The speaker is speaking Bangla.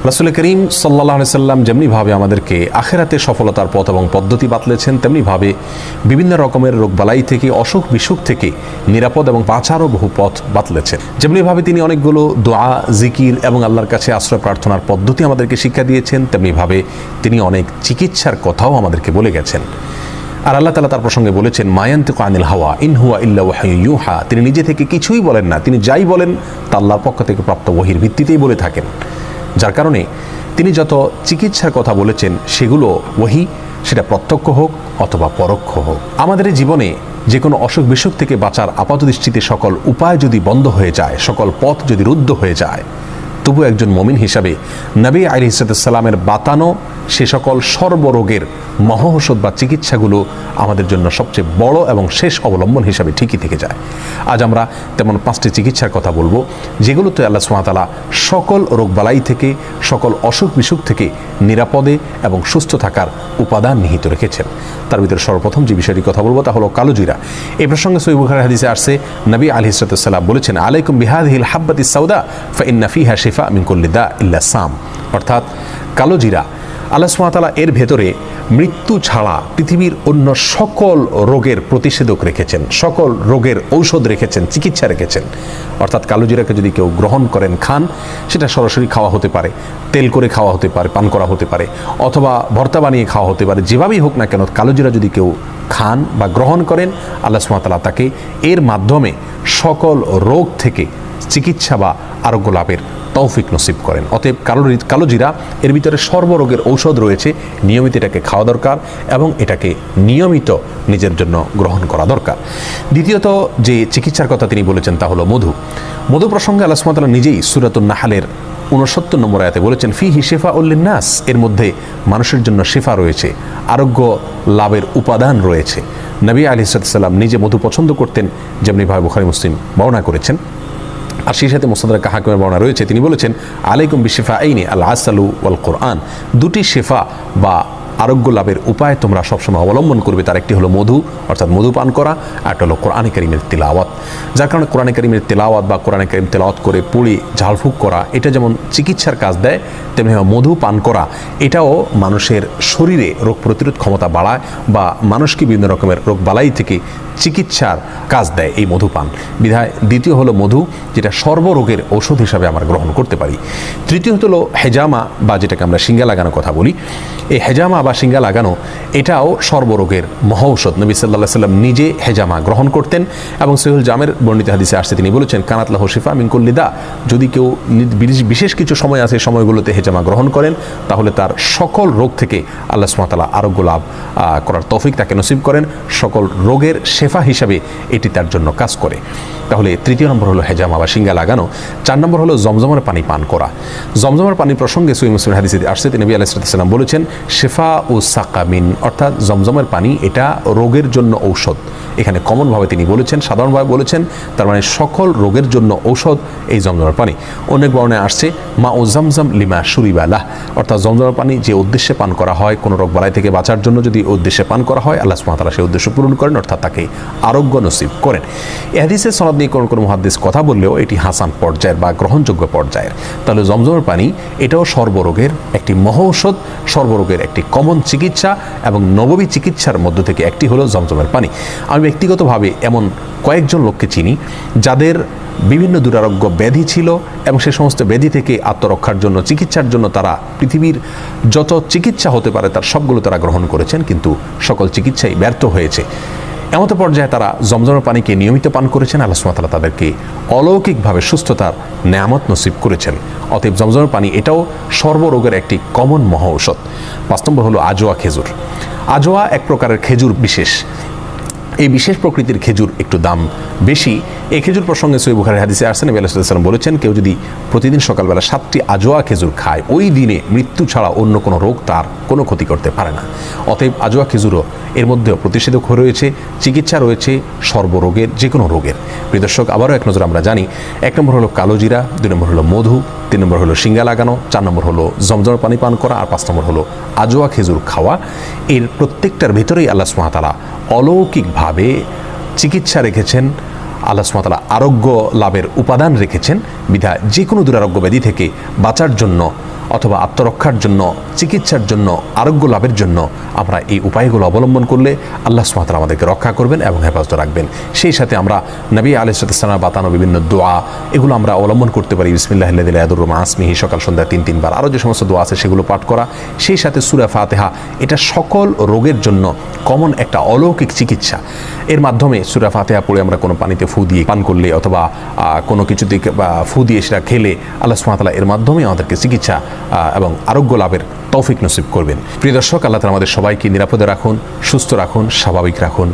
রাসূল করিম সাল্লাল্লাহু আলাইহি সাল্লাম যেমনিভাবে আমাদেরকে আখিরাতে সফলতার পথ এবং পদ্ধতি বাতলেছেন, তেমনিভাবে বিভিন্ন রকমের রোগবালাই থেকে, অসুখ বিসুখ থেকে নিরাপদ এবং বাঁচারও বহু পথ বাতলেছেন। যেমনিভাবে তিনি অনেকগুলো দোয়া, জিকির এবং আল্লাহর কাছে আশ্রয় প্রার্থনার পদ্ধতি আমাদেরকে শিক্ষা দিয়েছেন, তেমনিভাবে তিনি অনেক চিকিৎসার কথাও আমাদেরকে বলে গেছেন। আর আল্লাহ তাআলা তার প্রসঙ্গে বলেছেন, মা ইয়ানতিকু আনিল হাওয়া ইন হুয়া ইল্লা ওয়াহয়ুন ইউহা, তিনি নিজে থেকে কিছুই বলেন না, তিনি যাই বলেন তা আল্লাহর পক্ষ থেকে প্রাপ্ত ওহীর ভিত্তিতেই বলে থাকেন। যার কারণে তিনি যত চিকিৎসার কথা বলেছেন সেগুলো ওহী, সেটা প্রত্যক্ষ হোক অথবা পরোক্ষ হোক। আমাদের এই জীবনে যে কোনো অসুখ বিসুখ থেকে বাঁচার আপাতদৃষ্টিতে সকল উপায় যদি বন্ধ হয়ে যায়, সকল পথ যদি রুদ্ধ হয়ে যায়, তবু একজন মুমিন হিসাবে নবী আলাইহিস সালামের বাতানো সে সকল সর্বরোগের মহৌষধ বা চিকিৎসাগুলো আমাদের জন্য সবচেয়ে বড় এবং শেষ অবলম্বন হিসাবে ঠিকই থেকে যায়। আজ আমরা তেমন 5টি চিকিৎসার কথা বলবো, যেগুলোতে আল্লাহ সুবহানাহু ওয়া তাআলা সকল রোগবালাই থেকে, সকল অসুখ বিসুখ থেকে নিরাপদে এবং সুস্থ থাকার উপাদান নিহিত রেখেছেন। তার ভিতরে সর্বপ্রথম যে বিষয়টি কথা বলবো তা হলো কালোজিরা। এই প্রসঙ্গে সহিহ বুখারীর হাদিসে আসছে, নবী আলাইহিস সালাম বলেছেন, আলাইকুম বিহাদিহিল হাব্বাতিস সাউদা ফাইন্না ফিহা শিফা মিন কুল্লি দা ইল্লা সাম। অর্থাৎ কালোজিরা, আল্লাহ সুবহানাহু ওয়া তাআলা এর ভেতরে মৃত্যু ছাড়া পৃথিবীর অন্য সকল রোগের প্রতিষেধক রেখেছেন, সকল রোগের ঔষধ রেখেছেন, চিকিৎসা রেখেছেন। অর্থাৎ কালোজিরাকে যদি কেউ গ্রহণ করেন, খান, সেটা সরাসরি খাওয়া হতে পারে, তেল করে খাওয়া হতে পারে, পান করা হতে পারে, অথবা ভর্তা বানিয়ে খাওয়া হতে পারে। যেভাবেই হোক না কেন, কালোজিরা যদি কেউ খান বা গ্রহণ করেন, আল্লাহ সুবহানাহু ওয়া তাআলা তাকে এর মাধ্যমে সকল রোগ থেকে চিকিৎসা বা আরোগ্য লাভের তৌফিক নসিব করেন। অতএব কালোজিরা এর ভিতরে সর্বরোগের ঔষধ রয়েছে, নিয়মিত এটাকে খাওয়া দরকার এবং এটাকে নিয়মিত নিজের জন্য গ্রহণ করা দরকার। দ্বিতীয়ত যে চিকিৎসার কথা তিনি বলেছেন তা হলো মধু। মধু প্রসঙ্গে আল্লাহ সুবহানাহু ওয়া তাআলা নিজেই সূরাতুন নাহলের 69 নম্বর আয়াতে বলেছেন, ফিহি শিফাউল লিন্নাস, এর মধ্যে মানুষের জন্য শিফা রয়েছে, আরোগ্য লাভের উপাদান রয়েছে। নবী আলাইহিস সালাম নিজে মধু পছন্দ করতেন, যেমনিভাবে বুখারী মুসলিম বর্ণনা করেছেন। আর সেই সাথে মুস্তাদরাক হাকিমের বর্ণনা রয়েছে, তিনি বলেছেন, আলাইকুম বিশিফাইনি আল আসালু ওয়াল কোরআন, দুটি শেফা বা আরোগ্য লাভের উপায় তোমরা সবসময় অবলম্বন করবে। তার একটি হলো মধু, অর্থাৎ মধু পান করা, আর একটা হলো কোরআনে কারীমের তিলাওয়াত। যার কারণে কোরআনে কারীমের তিলাওয়াত বা কোরআনে কারীম তিলাওয়াত করে পড়ে ঝাড়ফুঁক করা, এটা যেমন চিকিৎসার কাজ দেয়, তেমনি মধু পান করা এটাও মানুষের শরীরে রোগ প্রতিরোধ ক্ষমতা বাড়ায় বা মানুষকে বিভিন্ন রকমের রোগ বালাই থেকে চিকিৎসার কাজ দেয় এই মধু পান। বিধায় দ্বিতীয় হলো মধু, যেটা সর্বরোগের ঔষধ হিসাবে আমরা গ্রহণ করতে পারি। তৃতীয় হলো হেজামা বা যেটাকে আমরা শিঙ্গা লাগানোর কথা বলি। এই হেজামা বা শিঙ্গা লাগানো এটাও সর্বরোগের মহৌষধ। নবী সাল্লাল্লাহু আলাইহি সাল্লাম নিজে হেজামা গ্রহণ করতেন এবং সহিহুল জামের বর্ণিত হাদিসে আসছে, তিনি বলেছেন, কানাত লাহু শিফা মিন কুল্লি দা, যদি কেউ বিশেষ কিছু সময় আছে, সময়গুলোতে হেজামা গ্রহণ করেন, তাহলে তার সকল রোগ থেকে আল্লাহ সুবহানাহু ওয়া তাআলা আরোগ্য লাভ করার তৌফিক তাকে নসিব করেন। সকল রোগের শেফা হিসাবে এটি তার জন্য কাজ করে। তাহলে তৃতীয় নম্বর হলো হেজামা বা শিঙ্গা লাগানো। 4 নম্বর হলো জমজমের পানি পান করা। জমজমের পানি প্রসঙ্গে সহিহ মুসলিম হাদিসে আসছে, নবী আলাইহিস সালাম বলেছেন, শিফা ও সাকামিন, অর্থাৎ জমজমের পানি এটা রোগের জন্য ঔষধ। এখানে কমনভাবে তিনি বলেছেন, সাধারণভাবে বলেছেন, তার মানে সকল রোগের জন্য ঔষধ এই জমজমের পানি। অনেক বর্ণনায় আসছে, মা ও জমজম লিমা শুরিবা লাহ, অর্থাৎ জমজমের পানি যে উদ্দেশ্যে পান করা হয়, কোনো রোগ বালাই থেকে বাঁচার জন্য যদি উদ্দেশ্যে পান করা হয়, আল্লাহ সুবহানাহু ওয়া তাআলা সেই উদ্দেশ্য পূরণ করেন, অর্থাৎ তাকে আরোগ্য নসিব করেন। এই হাদিসের সনদ নিয়ে কোন মুহাদ্দিস কথা বললেও এটি হাসান পর্যায়ের বা গ্রহণযোগ্য পর্যায়ের। তাহলে জমজমের পানি এটাও সর্বরোগের একটি মহৌষধ, সর্বরোগের একটি কমন চিকিৎসা এবং নববী চিকিৎসার মধ্য থেকে একটি হলো জমজমের পানি। আমি ব্যক্তিগতভাবে এমন কয়েকজন লোককে চিনি যাদের বিভিন্ন দুরারোগ্য ব্যাধি ছিল এবং সে সমস্ত ব্যাধি থেকে আত্মরক্ষার জন্য, চিকিৎসার জন্য তারা পৃথিবীর যত চিকিৎসা হতে পারে তার সবগুলো তারা গ্রহণ করেছেন, কিন্তু সকল চিকিৎসাই ব্যর্থ হয়েছে। এমত পর্যায়ে তারা জমজমের পানিকে নিয়মিত পান করেছেন, আল্লাহ সুবহানাহু ওয়া তাআলা তাদেরকে অলৌকিকভাবে সুস্থতার নেয়ামত নসিব করেছেন। অতএব জমজমের পানি এটাও সর্বরোগের একটি কমন মহৌষধ। 5 নম্বর হলো আজোয়া খেজুর। আজোয়া এক প্রকারের খেজুর বিশেষ, এই বিশেষ প্রকৃতির খেজুর একটু দাম বেশি। এই খেজুর প্রসঙ্গে সহিহ বুখারীর হাদিসে আসছে, নবী আলাইহিস সালাম বলেছেন, কেউ যদি প্রতিদিন সকালবেলা 7টি আজোয়া খেজুর খায়, ওই দিনে মৃত্যু ছাড়া অন্য কোনো রোগ তার কোনো ক্ষতি করতে পারে না। অতএব আজোয়া খেজুরও এর মধ্যেও প্রতিষেধক রয়েছে, চিকিৎসা রয়েছে সর্বরোগের, যে কোনো রোগের। প্রিয় দর্শক, আবারও এক নজর আমরা জানি, 1 নম্বর হলো কালোজিরা, 2 নম্বর হলো মধু, 3 নম্বর হলো শিঙ্গা লাগানো, 4 নম্বর হলো জমজমের পানি পান করা, আর 5 নম্বর হলো আজোয়া খেজুর খাওয়া। এর প্রত্যেকটার ভিতরেই আল্লাহ সুবহানাহু ওয়া তাআলা অলৌকিকভাবে চিকিৎসা রেখেছেন, আল্লাহ সুবহানাহু ওয়া তাআলা আরোগ্য লাভের উপাদান রেখেছেন। বিধায় যে কোনো দুরারোগ্য ব্যাধি থেকে বাঁচার জন্য অথবা আত্মরক্ষার জন্য, চিকিৎসার জন্য, আরোগ্য লাভের জন্য আমরা এই উপায়গুলো অবলম্বন করলে আল্লাহ সুবহানাহু ওয়া তাআলা আমাদেরকে রক্ষা করবেন এবং হেফাজত রাখবেন। সেই সাথে আমরা নবী আলাইহিস সালাম বাতানো বিভিন্ন দোয়া এগুলো আমরা অবলম্বন করতে পারি। বিসমিল্লাহিল্লাযী লা ইয়াদুররু মা ইসমিহি, সকাল সন্ধ্যা 3 বার, আরও যে সমস্ত দোয়া আছে সেগুলো পাঠ করা। সেই সাথে সূরা ফাতিহা, এটা সকল রোগের জন্য কমন একটা অলৌকিক চিকিৎসা। এর মাধ্যমে সূরা ফাতিহা পড়ে আমরা কোনো পানিতে ফু দিয়ে পান করলে অথবা কোনো কিছুতে ফু দিয়ে সেটা খেলে আল্লাহ সুবহানাহু ওয়া তাআলা এর মাধ্যমে আমাদেরকে চিকিৎসা এবং আরোগ্য লাভের তৌফিক নসিব করবেন। প্রিয় দর্শক, আল্লাহ তাআলা আমাদের সবাইকে নিরাপদে রাখুন, সুস্থ রাখুন, স্বাভাবিক রাখুন।